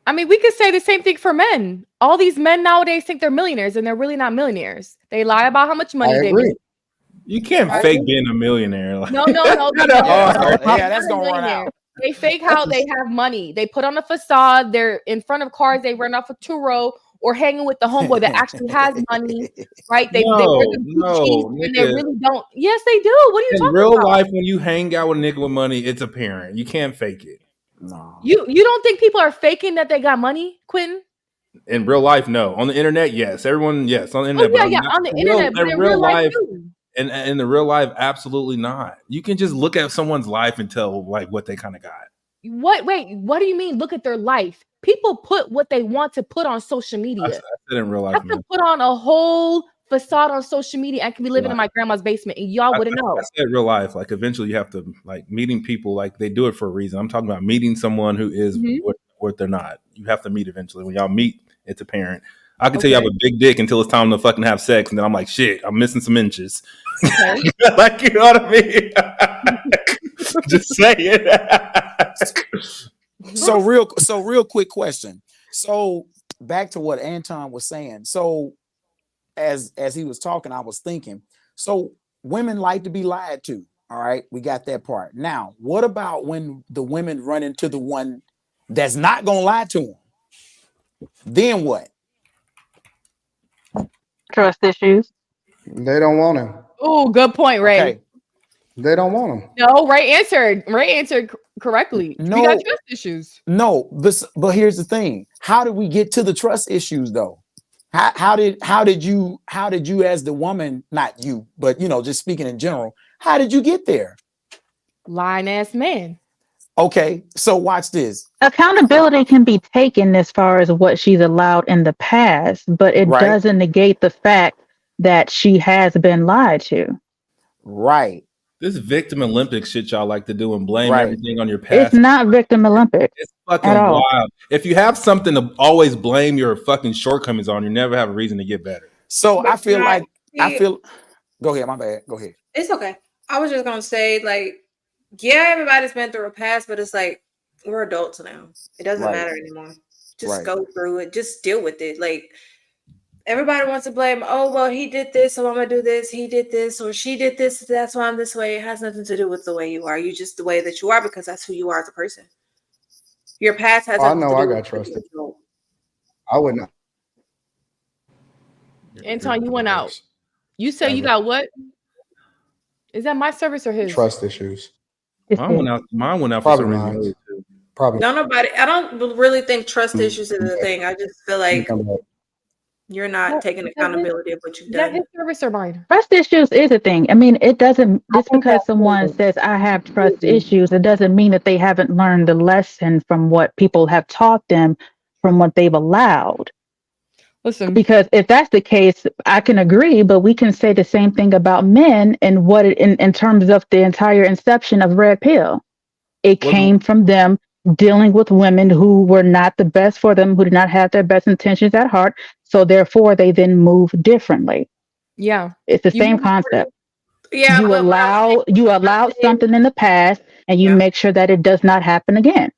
I mean, we could say the same thing for men. All these men nowadays think they're millionaires and they're really not millionaires. They lie about how much I money they agree. make. You can't Right? fake being a millionaire. Like, No, no, no, they kinda don't. Yeah, hard. They're that's not a gonna run millionaire. out. They fake how they have money. They put on a facade. They're in front of cars. They run off a Turo or hanging with the homeboy that actually has money, right? They wear No, the Gucci's no, and they nigga. really don't. Yes, they do. What are you In talking real about? life, when you hang out with a nigga with money, it's apparent. You can't fake it. No. You don't think people are faking that they got money, Quentin? In real life, no. On the internet, yes. Everyone, yes, on the Oh internet. yeah, But yeah, not, on the internet, but in in real real life life, too. in the real life, absolutely not. You can just look at someone's life and tell like what they kind of got. What? Wait, what do you mean? Look at their life. People put what they want to put on social I media. said in real I life, can man. put on a whole facade on social media and can be living in my grandma's basement, and y'all wouldn't know. I said real life. Like eventually, you have to like meeting people. Like they do it for a reason. I'm talking about meeting someone who is what they're not. You have to meet eventually. When y'all meet, it's apparent. I can tell you have a big dick until it's time to fucking have sex, and then I'm like, shit, I'm missing some inches. Okay. Like, you know what I mean? Just say it. So real quick question. So back to what Anton was saying. So as he was talking, I was thinking, so women like to be lied to. All right, we got that part. Now, what about when the women run into the one that's not gonna lie to them? Then what? Trust issues. They don't want him. Oh, good point, Ray. Okay. They don't want him. No, Ray answered. Ray answered correctly. No. We got trust issues. No, but here's the thing. How did we get to the trust issues though? How did you as the woman, not you, but just speaking in general, how did you get there? Lying ass man. Okay, so watch this. Accountability can be taken as far as what she's allowed in the past, but it doesn't negate the fact that she has been lied to. Right. This victim Olympics shit y'all like to do and blame everything on your past. It's not victim Olympics. It's fucking wild. If you have something to always blame your fucking shortcomings on, you never have a reason to get better. So I feel go ahead, my bad. Go ahead. It's okay. I was just gonna say, like, yeah, everybody's been through a past, but it's like we're adults now. It doesn't matter anymore. Just go through it. Just deal with it. Like, everybody wants to blame, oh, well, he did this, so I'm going to do this. He did this, or she did this, that's why I'm this way. It has nothing to do with the way you are. You're just the way that you are because that's who you are as a person. Your past has nothing to do I with got trusted. I wouldn't. Anton, you went out. You said you got what? Is that my service or his? Trust issues. Mine went out for some reason. Probably. No, nobody. I don't really think trust issues is a thing. I just feel like you're not taking accountability of what you've done. Is that his service or mine? Trust issues is a thing. I mean, it doesn't, just because someone says I have trust issues, it doesn't mean that they haven't learned the lesson from what people have taught them from what they've allowed. Listen, because if that's the case, I can agree, but we can say the same thing about men and what it, in terms of the entire inception of Red Pill. It came from them dealing with women who were not the best for them, who did not have their best intentions at heart. So therefore, they then move differently. Yeah, it's the same concept. Yeah, you allow something in the past, and you make sure that it does not happen again.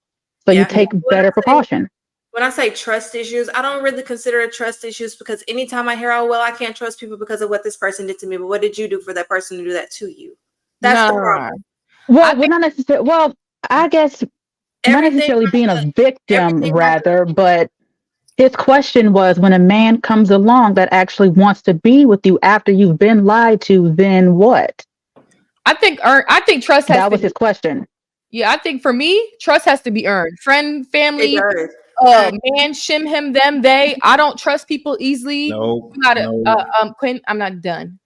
So you take better precaution. When I say trust issues, I don't really consider it trust issues because anytime I hear, oh, well, I can't trust people because of what this person did to me, but what did you do for that person to do that to you? That's the problem. Well, we're not necessarily. Well, I guess not necessarily being a victim, rather, but his question was, when a man comes along that actually wants to be with you after you've been lied to, then what? I think trust has. That was his question. Yeah, I think for me, trust has to be earned. Friend, family, man, shim, him, them, they. I don't trust people easily. No, you gotta, Quinn, I'm not done.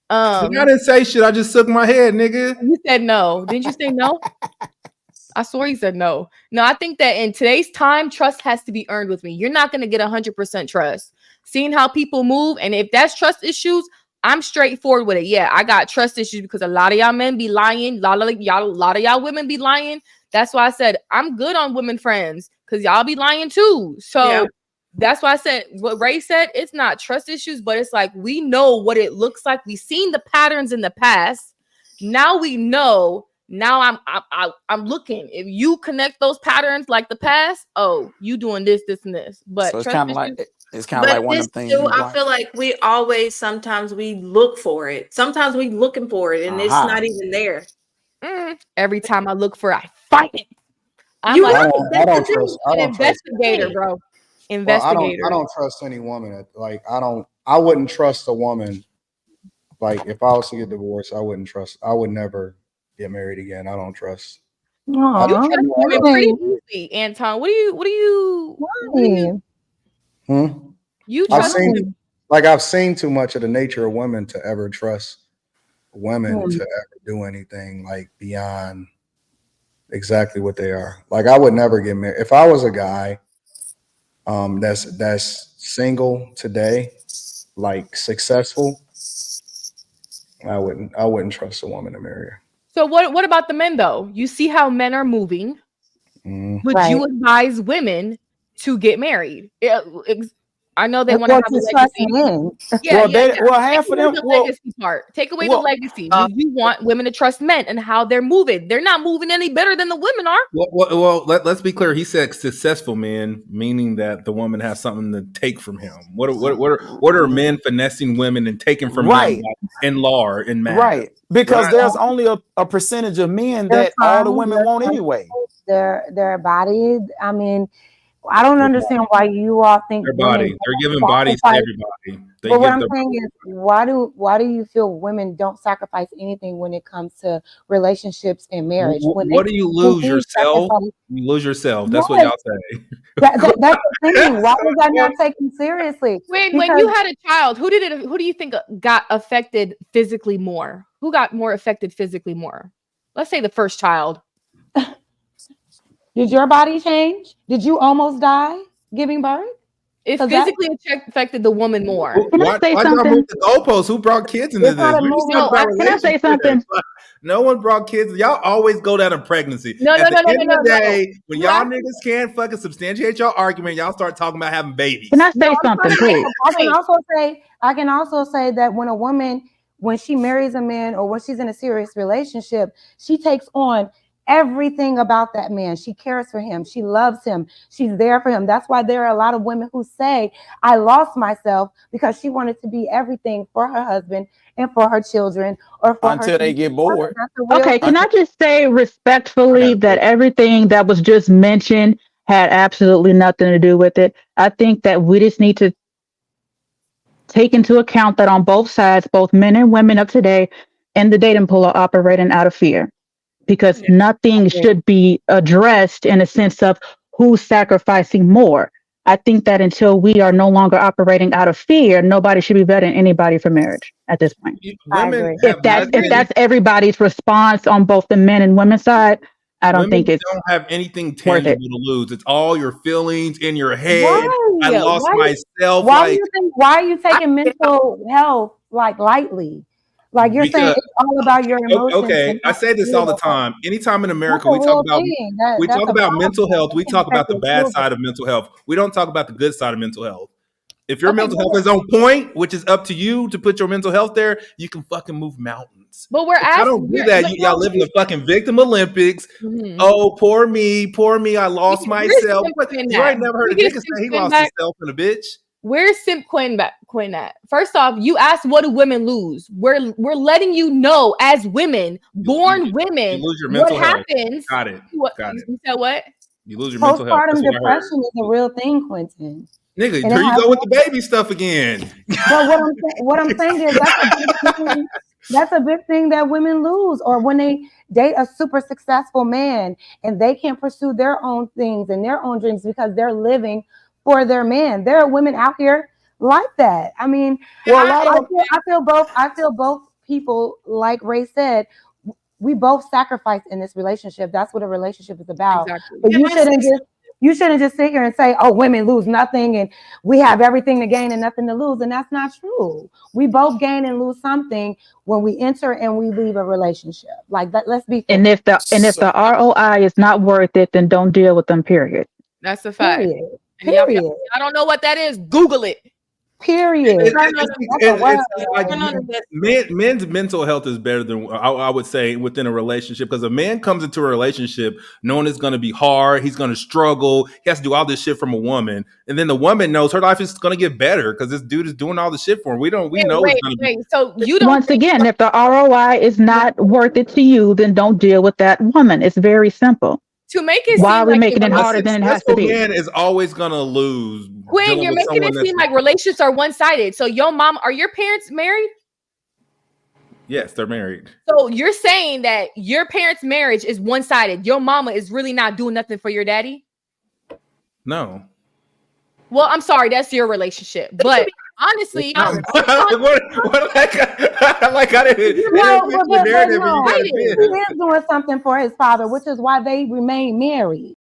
I didn't say shit. I just shook my head, nigga. You said no. Didn't you say no? I swore you said no. No, I think that in today's time, trust has to be earned with me. You're not going to get 100% trust. Seeing how people move, and if that's trust issues, I'm straightforward with it. Yeah, I got trust issues because a lot of y'all men be lying. A lot of y'all women be lying. That's why I said I'm good on women friends because y'all be lying too. So that's why I said what Ray said. It's not trust issues, but it's like we know what it looks like. We've seen the patterns in the past. Now we know Now I'm looking. If you connect those patterns like the past, oh, you doing this, and this. But so it's kind of like one of them things. Too, I feel like we always sometimes we look for it. Sometimes we looking for it and it's not even there. Every time I look for it, I find it. I don't trust. I don't investigator, trust. bro. Investigator. Well, I don't trust any woman. I wouldn't trust a woman. Like if I was to get divorced, I would never get married again. I don't trust. You trust women pretty easy, Anton. What do you You trust I've seen too much of the nature of women to ever trust women to ever do anything like beyond exactly what they are. Like I would never get married. If I was a guy that's single today, like successful, I wouldn't trust a woman to marry her. So what about the men though? You see how men are moving. Would you advise women to get married? I know they want to have a legacy. Half of them. Legacy part. Take away the legacy. You want women to trust men and how they're moving. They're not moving any better than the women are. Well, let's be clear. He said successful men, meaning that the woman has something to take from him. What are men finessing women and taking from them in law and math? Right, because there's only a percentage of men that all the women want anyway. Their body. I mean, I don't understand why you all think their body. They're giving bodies to everybody. But what I'm saying is, why do you feel women don't sacrifice anything when it comes to relationships and marriage? What do you lose yourself? You lose yourself. That's what y'all say. That's the thing. Why was I not taken seriously? When you had a child, who do you think got affected physically more? Who got more affected physically more? Let's say the first child. Did your body change? Did you almost die giving birth? It physically affected the woman more. Can I say something? Move the goalposts? Who brought kids into this? Can I say something? No one brought kids. Y'all always go down to pregnancy. No. When y'all niggas can't fucking substantiate your argument, y'all start talking about having babies. Can I say something, please? I can also say that when a woman, when she marries a man or when she's in a serious relationship, she takes on everything about that man. She cares for him. She loves him. She's there for him. That's why there are a lot of women who say, I lost myself because she wanted to be everything for her husband and for her children or for until they get bored. Okay, can I just say respectfully that everything that was just mentioned had absolutely nothing to do with it. I think that we just need to take into account that on both sides, both men and women of today and the dating pool are operating out of fear. Because nothing should be addressed in a sense of who's sacrificing more. I think that until we are no longer operating out of fear, nobody should be vetting anybody for marriage at this point. If that's everybody's response on both the men and women's side, I don't think it's don't have anything tangible to lose. It's all your feelings in your head. I lost myself. Why are you taking mental health lightly? Like you're saying, it's all about your emotions. Okay, I say this all the time. Anytime in America we talk about mental health, we talk about the bad side of mental health. We don't talk about the good side of mental health. If your mental health is on point, which is up to you to put your mental health there, you can fucking move mountains. But we're asking. I don't do that. Y'all live in the fucking victim Olympics. Mm-hmm. Oh, poor me, I lost myself. You ain't never heard a nigga say he lost himself in a bitch. Where's Simp Quinn at? First off, you asked what do women lose? We're letting you know as women, born women, you lose your mental what health. Happens. Got it. You said what? You lose your mental health. Postpartum depression is a real thing, Quentin. Nigga, here you go with the baby stuff again. But what I'm saying is that's a big thing that women lose, or when they date a super successful man and they can't pursue their own things and their own dreams because they're living for their man. There are women out here like that. I mean, I feel both people, like Ray said, we both sacrifice in this relationship. That's what a relationship is about. Exactly. But you shouldn't just sit here and say, oh, women lose nothing and we have everything to gain and nothing to lose. And that's not true. We both gain and lose something when we enter and we leave a relationship. Like that, let's be fair. And if the ROI is not worth it, then don't deal with them, period. That's a fact. Period. I don't know what that is. Google it. Period. Men's mental health is better than I would say within a relationship, because a man comes into a relationship knowing it's going to be hard, he's going to struggle, he has to do all this shit from a woman, and then the woman knows her life is going to get better because this dude is doing all the shit for him. We know it's going to be. So you don't. Once again, if the ROI is not worth it to you, then don't deal with that woman. It's very simple. To make it why are we like making it harder than it has to be? Man is always gonna lose. Quinn, you're making it seem like relationships are one-sided. So are your parents married? Yes, they're married. So you're saying that your parents' marriage is one-sided. Your mama is really not doing nothing for your daddy? No. Well, I'm sorry, that's your relationship. But honestly, He is doing something for his father, which is why they remain married.